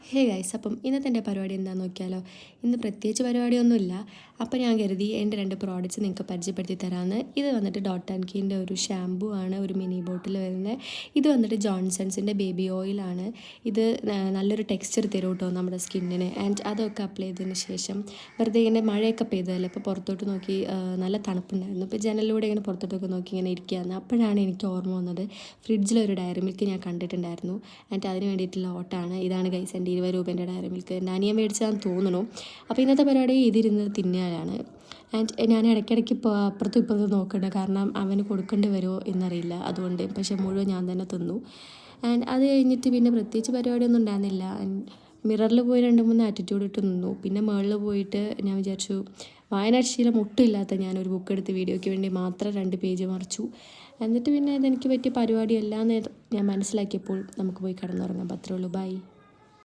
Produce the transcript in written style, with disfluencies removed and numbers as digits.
Hey guys, അപ്പം ഇന്നത്തെ എൻ്റെ പരിപാടി എന്താണെന്ന് നോക്കിയാലോ. ഇന്ന് പ്രത്യേകിച്ച് പരിപാടിയൊന്നുമില്ല. അപ്പോൾ ഞാൻ കരുതി എൻ്റെ 2 പ്രോഡക്റ്റ്സ് നിങ്ങൾക്ക് പരിചയപ്പെടുത്തി തരാമെന്ന്. ഇത് വന്നിട്ട് ഡോട്ട് ആൻഡ് കീൻ്റെ ഒരു ഷാമ്പൂ ആണ്, ഒരു മിനി ബോട്ടിൽ വരുന്നത്. ഇത് വന്നിട്ട് ജോൺസൺസിൻ്റെ ബേബി ഓയിലാണ്. ഇത് നല്ലൊരു ടെക്സ്ചർ തരും കേട്ടോ നമ്മുടെ സ്കിന്നിന്. ആൻഡ് അതൊക്കെ അപ്ലൈ ചെയ്തതിന് ശേഷം വെറുതെ ഇങ്ങനെ മഴയൊക്കെ പെയ്തതല്ലേ, അപ്പോൾ പുറത്തോട്ട് നോക്കി നല്ല തണുപ്പുണ്ടായിരുന്നു. ഇപ്പോൾ ജനലിലൂടെ ഇങ്ങനെ പുറത്തോട്ടൊക്കെ നോക്കി ഇങ്ങനെ ഇരിക്കുകയാണ്. അപ്പോഴാണ് എനിക്ക് ഓർമ്മ വന്നത്, ഫ്രിഡ്ജിലൊരു ഡയറി മിൽക്ക് ഞാൻ കണ്ടിട്ടുണ്ടായിരുന്നു. ആൻഡ് അതിന് വേണ്ടിയിട്ടുള്ള ഓട്ടാണ്. ഇതാണ് ഗൈസ് എൻ്റെ 20 രൂപേൻ്റെ ഡയറി മിൽക്ക്. എൻ്റെ അനിയൻ മേടിച്ചതാണെന്ന് തോന്നുന്നു. അപ്പോൾ ഇന്നത്തെ പരിപാടി ഇതിരുന്ന് തിന്നാനാണ്. ആൻഡ് ഞാൻ ഇടയ്ക്കിടയ്ക്ക് ഇപ്പോൾ അപ്പുറത്തും ഇപ്പുറത്തും നോക്കണ്ട, കാരണം അവന് കൊടുക്കേണ്ടി വരുമോ എന്നറിയില്ല, അതുകൊണ്ട്. പക്ഷേ മുഴുവൻ ഞാൻ തന്നെ തിന്നു. ആൻഡ് അത് കഴിഞ്ഞിട്ട് പിന്നെ പ്രത്യേകിച്ച് പരിപാടിയൊന്നും ഉണ്ടായിരുന്നില്ല. മിററിൽ പോയി 2-3 ആറ്റിറ്റ്യൂഡ് ഇട്ട് നിന്നു. പിന്നെ മുകളിൽ പോയിട്ട് ഞാൻ വിചാരിച്ചു, വായനാശീലം ഒട്ടുമില്ലാത്ത ഞാനൊരു ബുക്ക് എടുത്ത് വീഡിയോയ്ക്ക് വേണ്ടി മാത്രം 2 പേജ് മറിച്ചു. എന്നിട്ട് പിന്നെ ഇതെനിക്ക് പറ്റിയ പരിപാടിയല്ല എന്ന് ഞാൻ മനസ്സിലാക്കിയപ്പോൾ നമുക്ക് പോയി കിടന്നുറങ്ങാൻ. അത്രേ ഉള്ളൂ. ബൈ.